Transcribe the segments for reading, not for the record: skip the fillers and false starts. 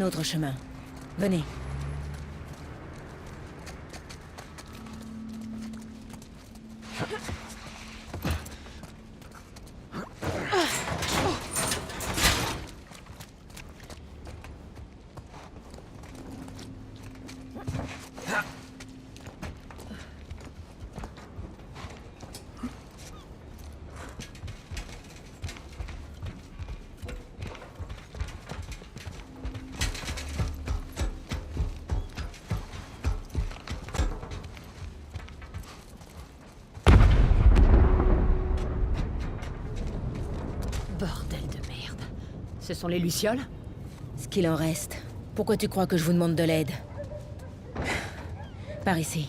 autre chemin. Venez. Bordel de merde. Ce sont les Lucioles? Ce qu'il en reste. Pourquoi tu crois que je vous demande de l'aide? Par ici.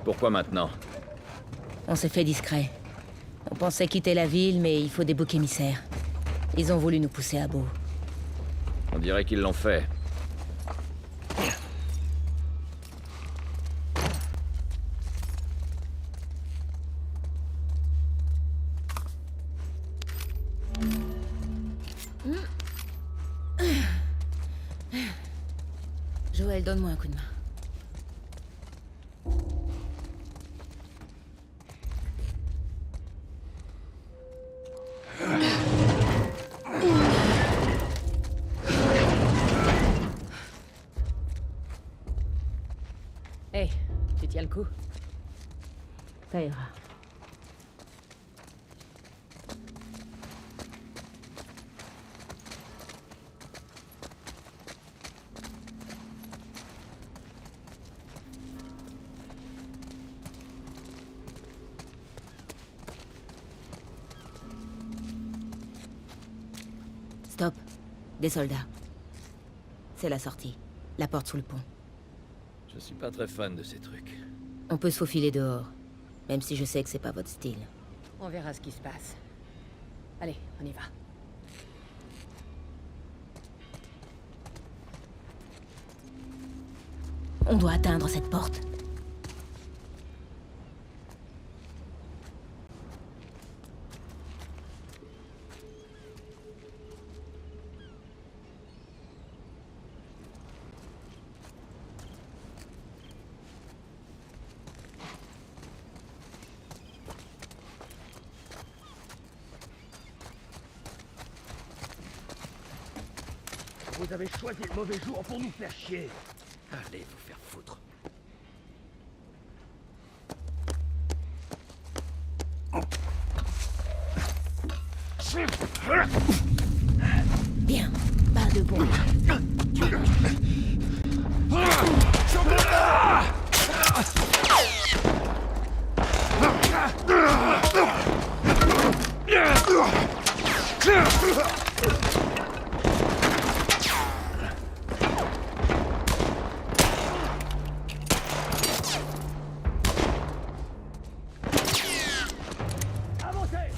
Pourquoi maintenant? On s'est fait discret. On pensait quitter la ville, mais il faut des boucs émissaires. Ils ont voulu nous pousser à bout. On dirait qu'ils l'ont fait. Joël, donne-moi un coup de main. Hey, tu tiens le coup? Ça ira. Stop. Des soldats. C'est la sortie. La porte sous le pont. Je suis pas très fan de ces trucs. On peut se faufiler dehors. Même si je sais que c'est pas votre style. On verra ce qui se passe. Allez, on y va. On doit atteindre cette porte. Vous avez choisi le mauvais jour pour nous faire chier. Allez vous faire foutre. Bien. Balle de bombe. Avancez!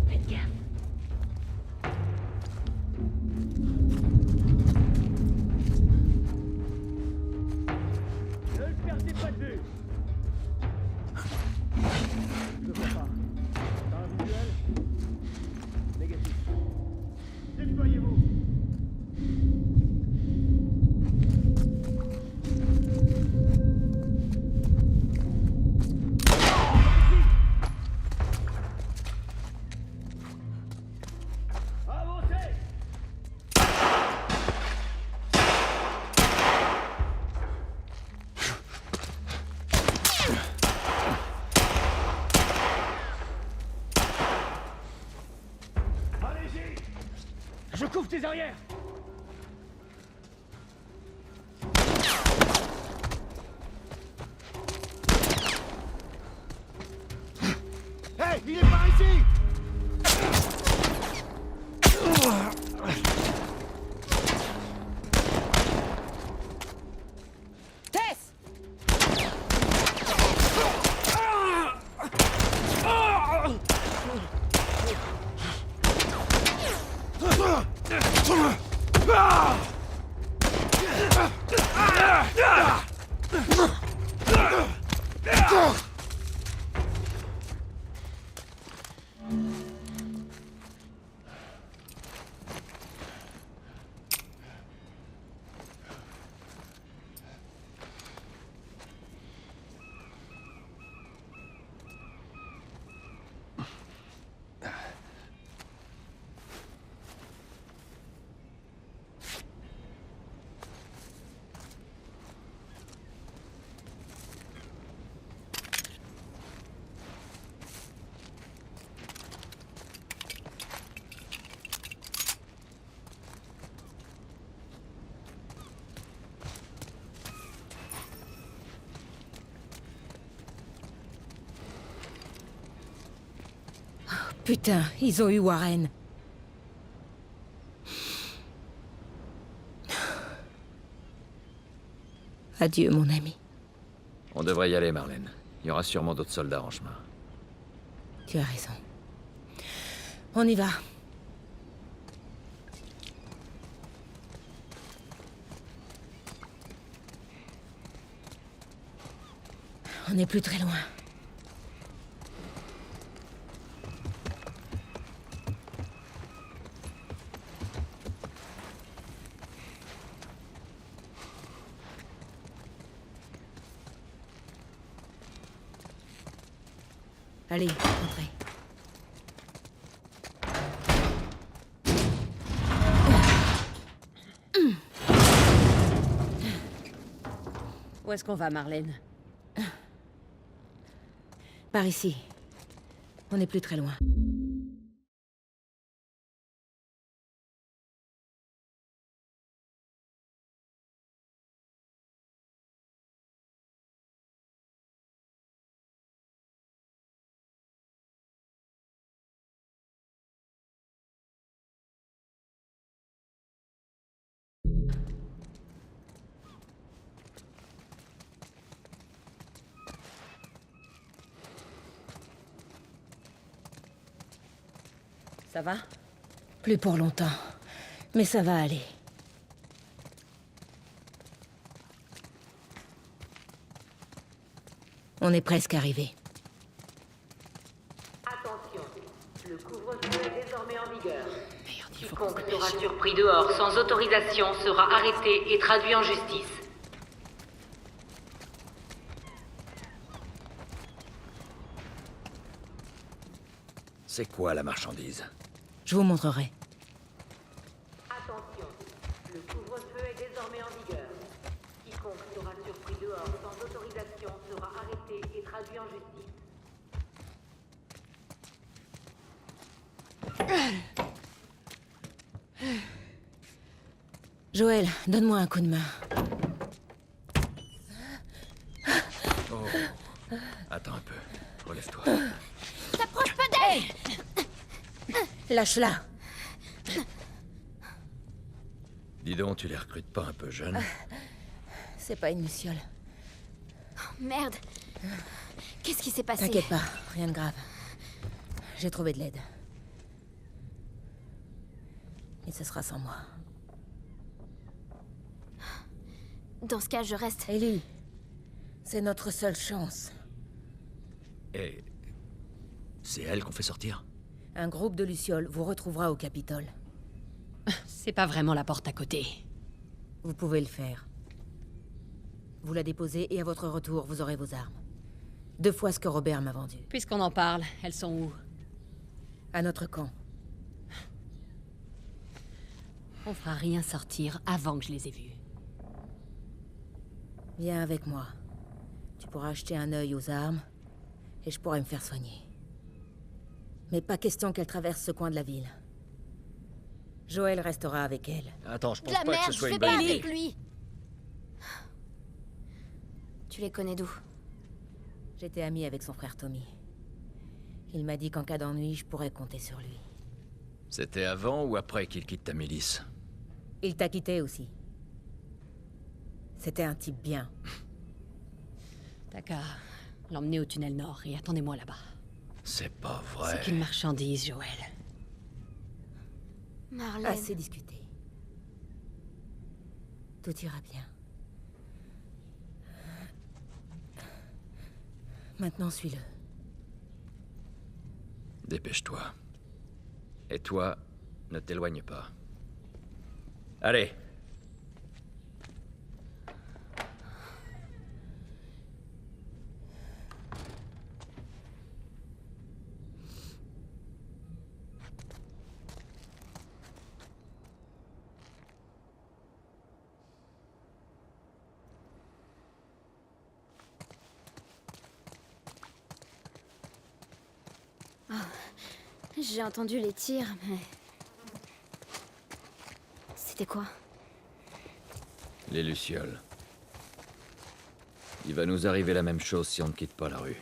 Faites gaffe. Ne le perdez pas de vue. Je vois pas. T'as un visuel? Négatif. Déployez-vous. Avancez! Allez-y! Je couvre tes arrières! Hey, il est par ici! Tess! Putain, ils ont eu Warren. Adieu, mon ami. On devrait y aller, Marlène. Il y aura sûrement d'autres soldats en chemin. Tu as raison. On y va. On n'est plus très loin. Allez, entrez. Où est-ce qu'on va, Marlène? Par ici. On n'est plus très loin. Ça va? Plus pour longtemps. Mais ça va aller. On est presque arrivé. Attention, le couvre-feu est désormais en vigueur. Merde, il faut qu'on Quiconque se sera dépêche. surpris dehors sans autorisation sera arrêté et traduit en justice. C'est quoi la marchandise? Je vous montrerai. Attention, le couvre-feu est désormais en vigueur. Quiconque sera surpris dehors sans autorisation sera arrêté et traduit en justice. Joël, donne-moi un coup de main. Oh. Attends un peu. Relève-toi. T'approches pas d'elle! Lâche-la. Dis donc, tu les recrutes pas un peu jeunes? C'est pas une luciole. Merde! Qu'est-ce qui s'est passé? T'inquiète pas, rien de grave. J'ai trouvé de l'aide. Et ce sera sans moi. Dans ce cas, je reste. Ellie, c'est notre seule chance. Et... c'est elle qu'on fait sortir? Un groupe de lucioles vous retrouvera au Capitole. C'est pas vraiment la porte à côté. Vous pouvez le faire. Vous la déposez et à votre retour, vous aurez vos armes. 2 fois ce que Robert m'a vendu. Puisqu'on en parle, elles sont où? À notre camp. On fera rien sortir avant que je les ai vues. Viens avec moi. Tu pourras acheter un œil aux armes, et je pourrai me faire soigner. Mais pas question qu'elle traverse ce coin de la ville. Joël restera avec elle. Attends, je De pense la pas merde, que ce soit je une fais pas bonne idée. avec lui! Tu les connais d'où? J'étais amie avec son frère Tommy. Il m'a dit qu'en cas d'ennui, je pourrais compter sur lui. C'était avant ou après qu'il quitte ta milice? Il t'a quitté aussi. C'était un type bien. T'as qu'à l'emmener au tunnel nord et attendez-moi là-bas. C'est pas vrai. C'est qu'une marchandise, Joël. Marlène... Assez discuté. Tout ira bien. Maintenant, suis-le. Dépêche-toi. Et toi, ne t'éloigne pas. Allez. J'ai entendu les tirs, mais... C'était quoi? Les lucioles. Il va nous arriver la même chose si on ne quitte pas la rue.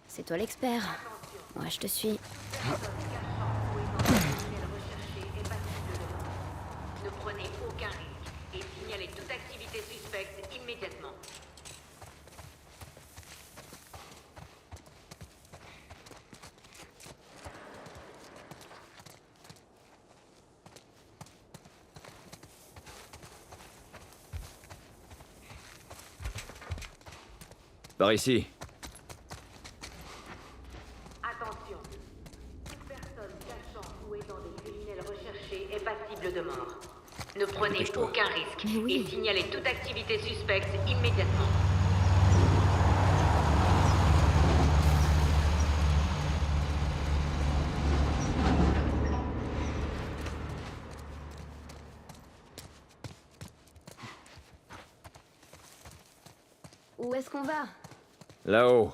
C'est toi l'expert. Ouais, je te suis. Ne prenez aucun risque et signalez toute activité suspecte immédiatement. Par ici. Attention. Toute personne cachant ou aidant des criminels recherchés est passible de mort. Ne prenez Dépêche-toi. aucun risque Mais oui. et signalez toute activité suspecte immédiatement. Où est-ce qu'on va? Là-haut.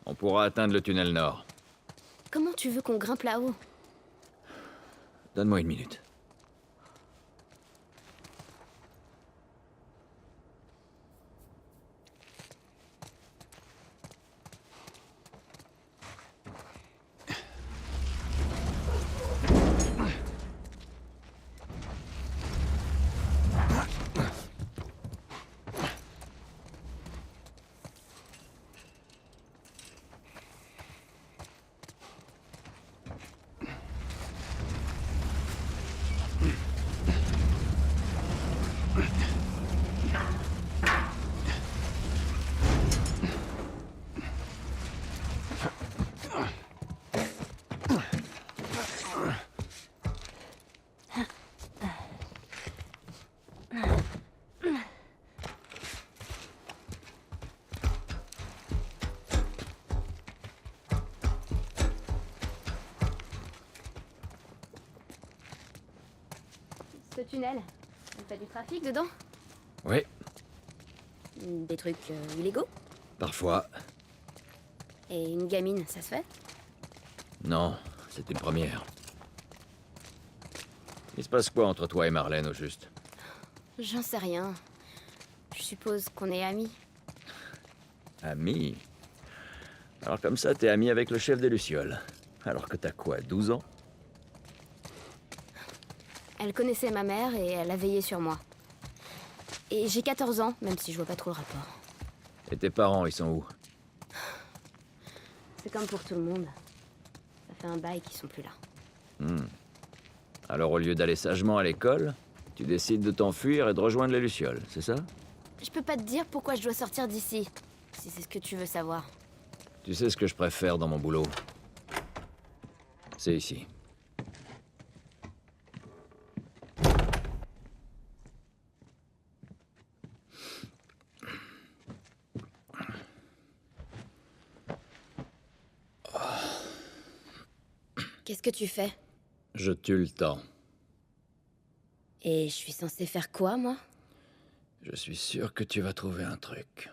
On pourra atteindre le tunnel nord. Comment tu veux qu'on grimpe là-haut? Donne-moi une minute. Ce tunnel, il fait du trafic dedans? Oui, Des trucs illégaux? parfois. Et une gamine, ça se fait? Non, c'est une première. Il se passe quoi entre toi et Marlène, au juste? J'en sais rien. Je suppose qu'on est amis. Ami? Alors comme ça, t'es ami avec le chef des Lucioles. Alors que t'as quoi, 12 ans? Elle connaissait ma mère et elle a veillé sur moi. Et j'ai 14 ans, même si je vois pas trop le rapport. Et tes parents, ils sont où? C'est comme pour tout le monde. Ça fait un bail qu'ils sont plus là. Alors au lieu d'aller sagement à l'école, tu décides de t'enfuir et de rejoindre les Lucioles, c'est ça? Je peux pas te dire pourquoi je dois sortir d'ici, si c'est ce que tu veux savoir. Tu sais ce que je préfère dans mon boulot? C'est ici. Qu'est-ce que tu fais? Je tue le temps. Et je suis censée faire quoi, moi? Je suis sûr que tu vas trouver un truc.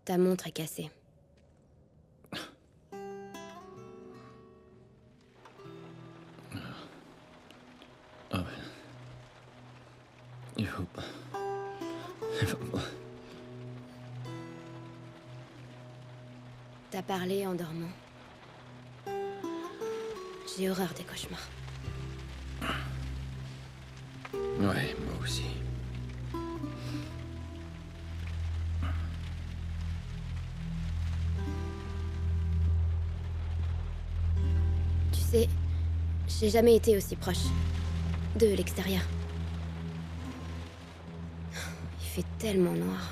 Ta montre est cassée. Ah ouais. Il faut pas. Il faut pas. T'as parlé en dormant. J'ai horreur des cauchemars. Ouais, moi aussi. Tu sais, j'ai jamais été aussi proche de l'extérieur. Il fait tellement noir.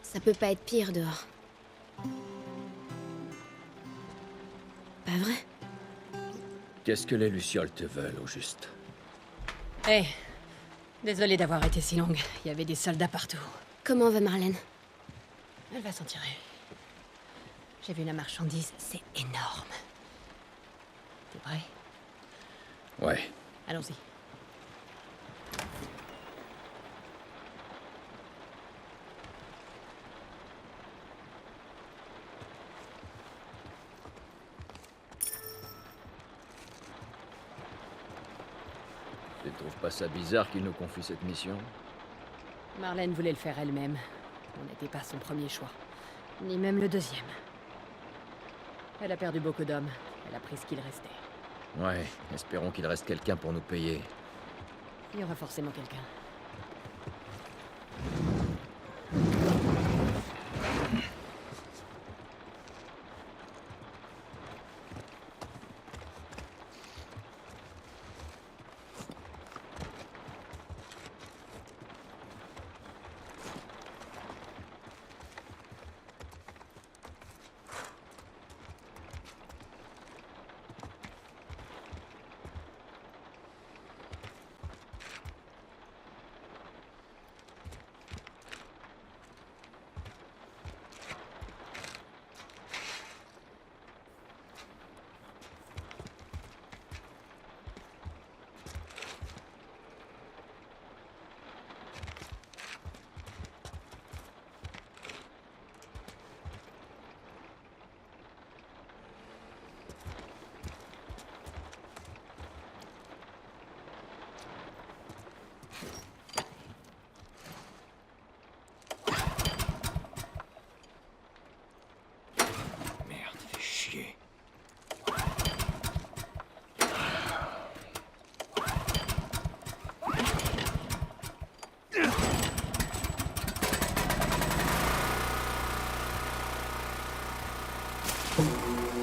Ça peut pas être pire dehors. Pas vrai? Qu'est-ce que les Lucioles te veulent, au juste? Hé, désolée d'avoir été si longue. Il y avait des soldats partout. Comment va Marlène? Elle va s'en tirer. J'ai vu la marchandise, c'est énorme. T'es prêt? Ouais. Allons-y. Tu trouves pas ça bizarre qu'il nous confie cette mission? Marlène voulait le faire elle-même. On n'était pas son premier choix. Ni même le deuxième. Elle a perdu beaucoup d'hommes. Elle a pris ce qu'il restait. Ouais, espérons qu'il reste quelqu'un pour nous payer. Il y aura forcément quelqu'un.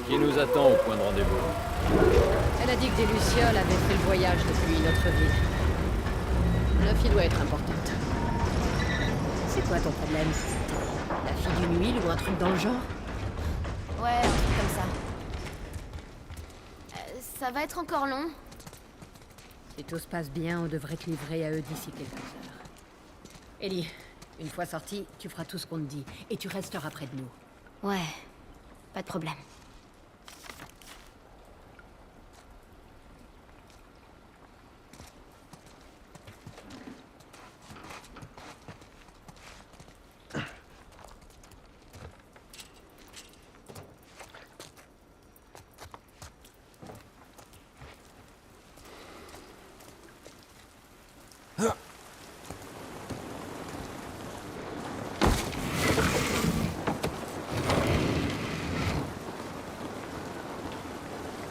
Qui nous attend au point de rendez-vous? Elle a dit que des Lucioles avaient fait le voyage depuis notre ville. La fille doit être importante. C'est quoi ton problème? La fille d'une huile ou un truc dans le genre? Ouais, un truc comme ça. Ça va être encore long. Si tout se passe bien, on devrait te livrer à eux d'ici quelques heures. Ellie, une fois sortie, tu feras tout ce qu'on te dit. Et tu resteras près de nous. Ouais, pas de problème.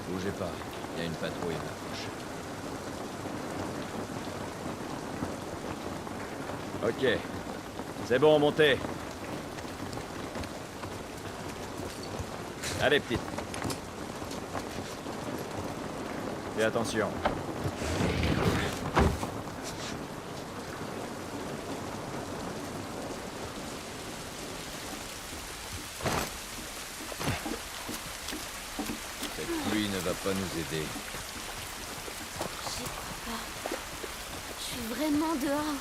Bougez pas, il y a une patrouille à l'approche. Ok. C'est bon, montez. Allez, petite. Fais attention. Cette pluie ne va pas nous aider. J'y crois pas. Je suis vraiment dehors.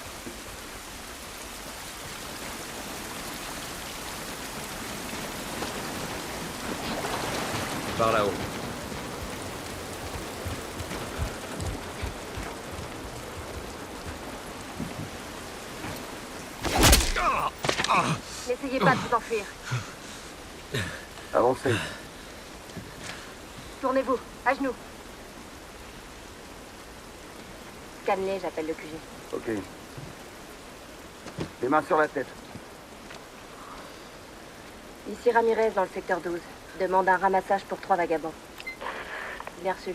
Par là-haut. N'essayez pas de vous enfuir. Avancez. Tournez-vous, à genoux. Scanley, j'appelle le QG. Ok. Les mains sur la tête. Ici Ramirez dans le secteur 12. Demande un ramassage pour 3 vagabonds. Bien reçu.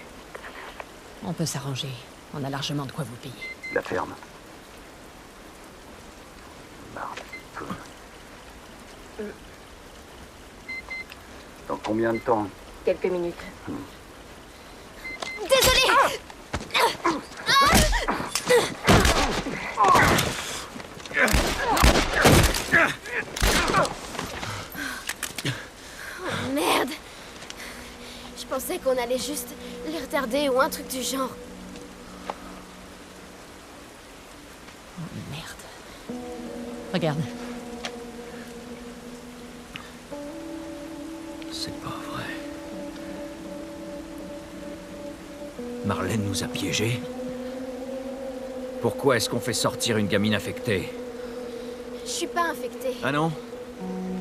On peut s'arranger. On a largement de quoi vous payer. La ferme. Marre. Dans combien de temps? Quelques minutes. Désolée. Oh, merde. Je pensais qu'on allait juste les retarder ou un truc du genre. Oh, merde. Regarde. C'est pas vrai. Marlène nous a piégés. Pourquoi est-ce qu'on fait sortir une gamine infectée? Je suis pas infectée. Ah non?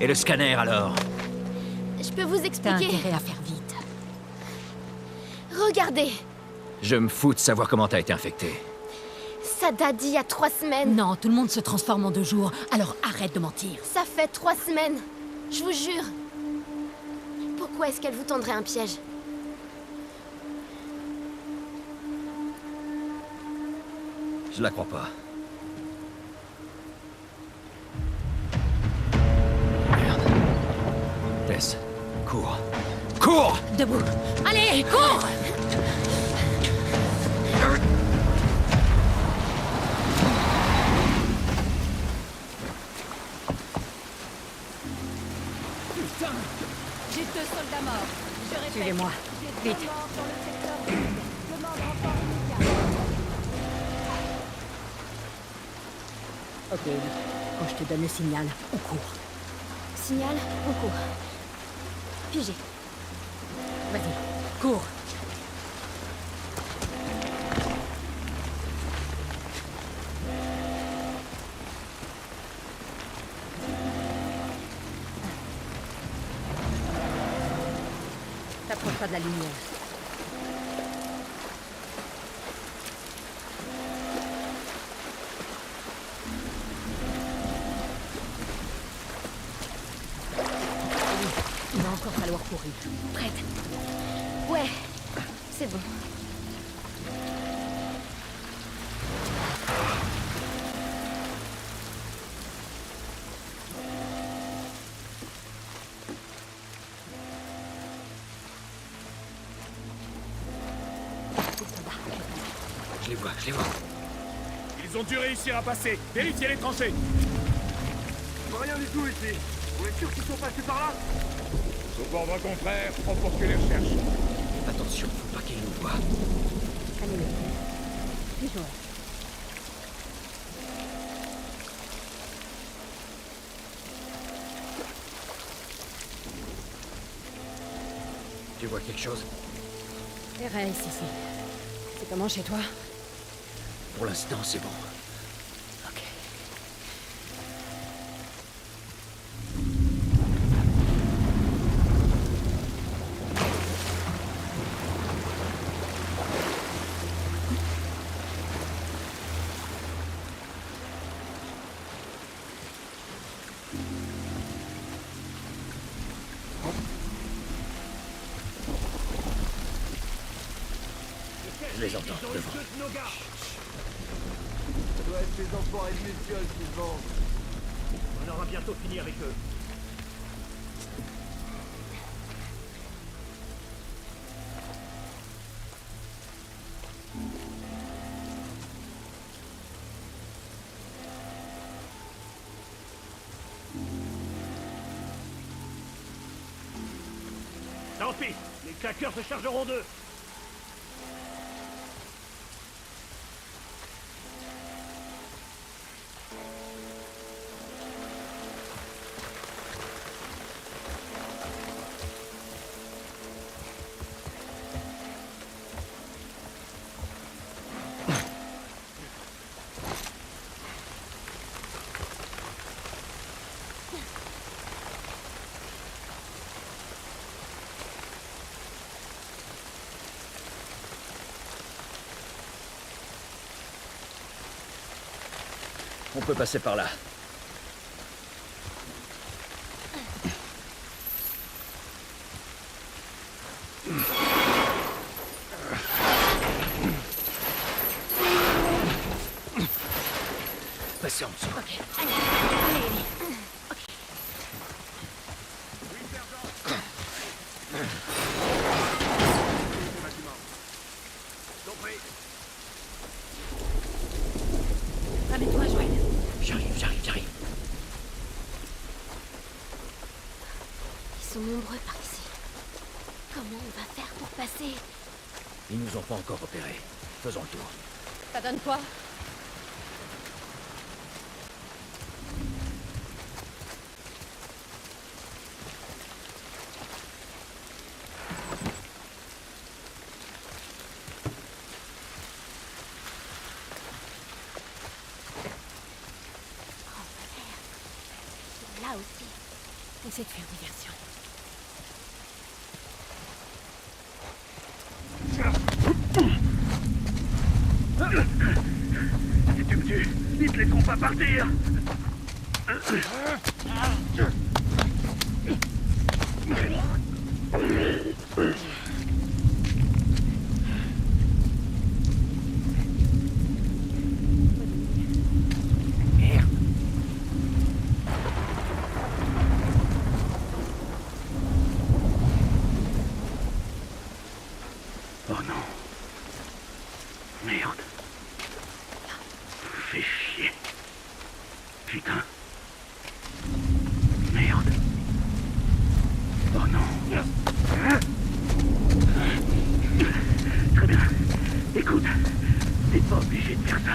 Et le scanner alors? Je peux vous T'as expliquer. intérêt à faire vite. Regardez. Je me fous de savoir comment t'as été infectée. Ça date d'il y a 3 semaines. Non, tout le monde se transforme en 2 jours, alors arrête de mentir. Ça fait 3 semaines. Je vous jure. Pourquoi est-ce qu'elle vous tendrait un piège? Je la crois pas. Merde. Tess, cours. Cours! Debout. Allez, cours! J'ai 2 soldats morts. Je répète. Suivez-moi. J'ai 2 Vite. morts dans le secteur. Demande renfort immédiat. Ok, quand je te donne le signal, on court. Signal, on court. Pigé. Vas-y, cours. T'approches pas de la lumière. Il va encore falloir courir. Prête? Ouais, c'est bon. Je les vois, je les vois. Ils ont dû réussir à passer. Vérifiez les tranchées. Rien du tout ici. Vous êtes sûr qu'ils sont passés par là? Sauf ordre contraire, on poursuit les recherches. Attention, faut pas qu'ils nous voient. Allez-le. Puis Joël. Tu vois quelque chose? Thérèse, ici. C'est comment chez toi? Pour l'instant, c'est bon. Ok. Je les entends, devant. Ça doit être les enfoirés de Luciole qui se vendent. On aura bientôt fini avec eux. Tant pis, les claqueurs se chargeront d'eux. On peut passer par là. Passez en dessous. Ramène-toi, Joël. J'arrive. Ils sont nombreux par ici. Comment on va faire pour passer? Ils nous ont pas encore repérés. Faisons le tour. Ça donne quoi? Là aussi. Essaie de faire diversion. tu me tues, ils te laisseront pas partir. Merde. Oh non. Merde. Fais chier. Putain. Merde. Oh non. Très bien. Écoute, t'es pas obligé de faire ça.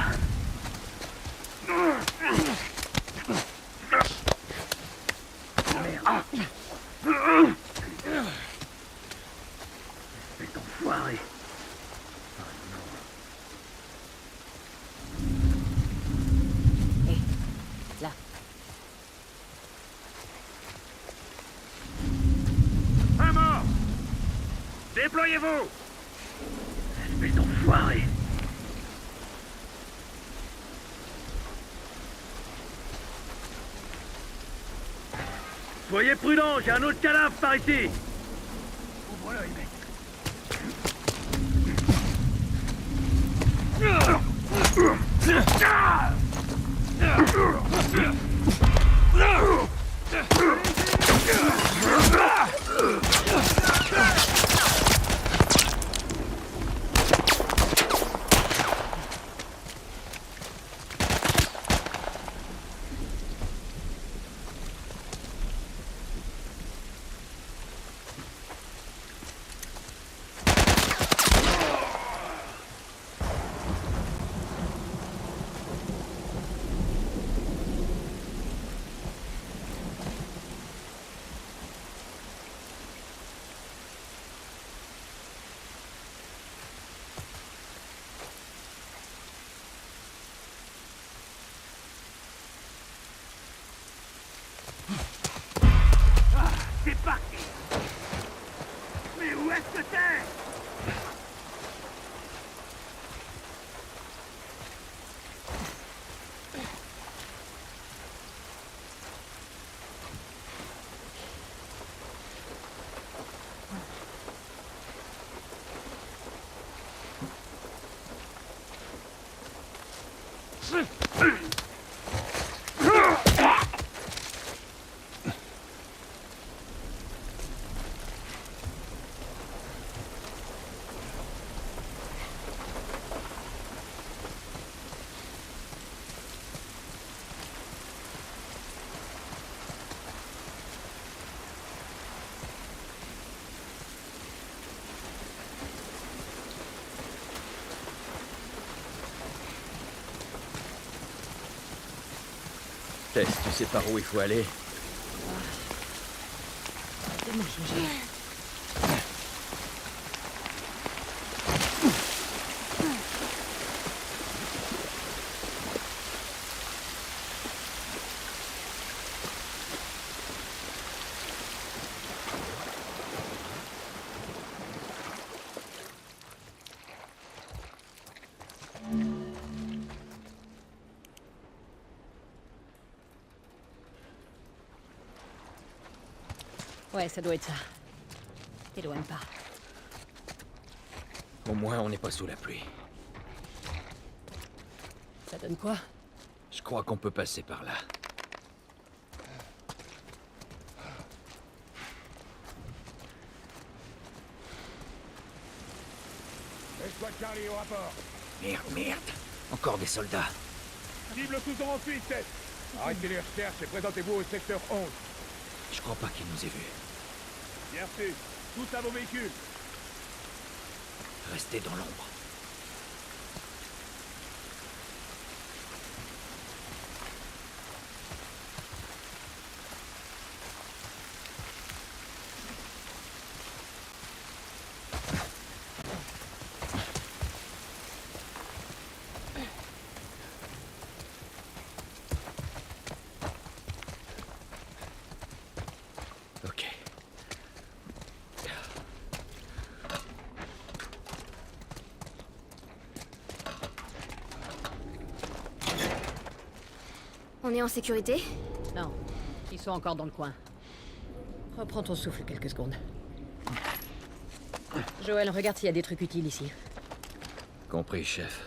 Merde. Cet enfoiré. Hé, là. Un mort. Déployez-vous. Espèce d'enfoiré. Soyez prudents, j'ai un autre cadavre par ici. Ouvre l'œil, mec. C'est parti. Mais où est-ce que t'es? Tess, tu sais par où il faut aller? Ouais, ça doit être ça. T'éloigne pas. Au moins, on n'est pas sous la pluie. Ça donne quoi? Je crois qu'on peut passer par là. Escouade Charlie au rapport. Merde. Encore des soldats. Cible sous en fuite, tête. Arrêtez les recherches et présentez-vous au secteur 11. Je crois pas qu'il nous ait vus. Bien reçu. Tous à vos véhicules. Restez dans l'ombre. Ok. On est en sécurité? Non, ils sont encore dans le coin. Reprends ton souffle quelques secondes. Joël, regarde s'il y a des trucs utiles ici. Compris, chef.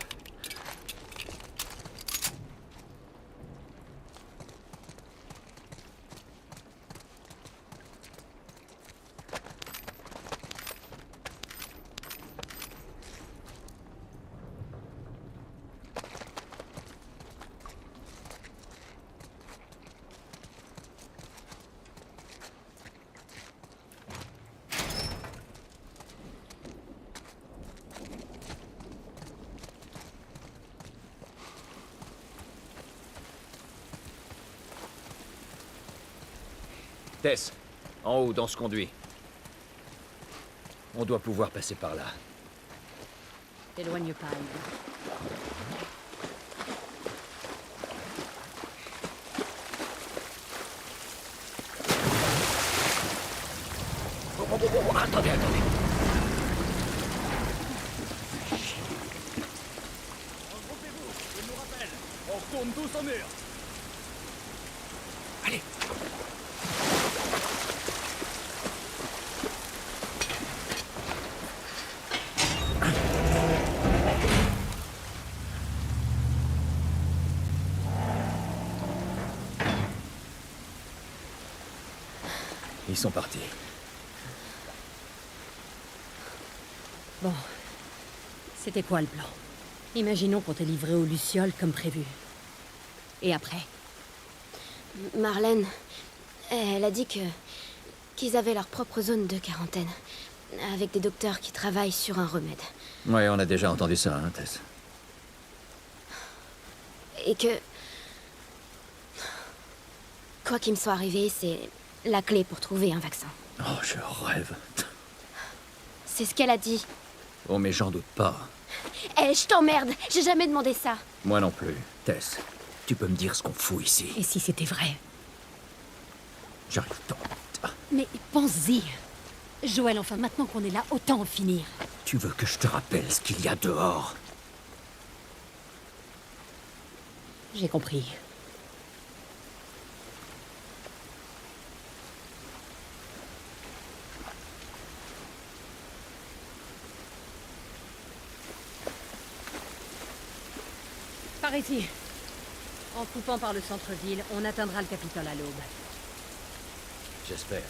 Tess, en haut, dans ce conduit. On doit pouvoir passer par là. T'éloigne pas, Ivy. Attendez, attendez. On retourne tous au mur. Allez. Ils sont partis. Bon. C'était quoi le plan? Imaginons qu'on t'ait livré aux Lucioles comme prévu. Et après? Marlène, elle a dit qu'ils avaient leur propre zone de quarantaine. Avec des docteurs qui travaillent sur un remède. Ouais, on a déjà entendu ça, hein, Tess. Et que... Quoi qu'il me soit arrivé, c'est la clé pour trouver un vaccin. Oh, je rêve. C'est ce qu'elle a dit. Oh, mais j'en doute pas. Eh, je t'emmerde! J'ai jamais demandé ça! Moi non plus. Tess, tu peux me dire ce qu'on fout ici? Et si c'était vrai? J'arrive pas. Mais pense-y. Joël, enfin, maintenant qu'on est là, autant en finir. Tu veux que je te rappelle ce qu'il y a dehors? J'ai compris. Par ici. En coupant par le centre-ville, on atteindra le Capitole à l'aube. J'espère.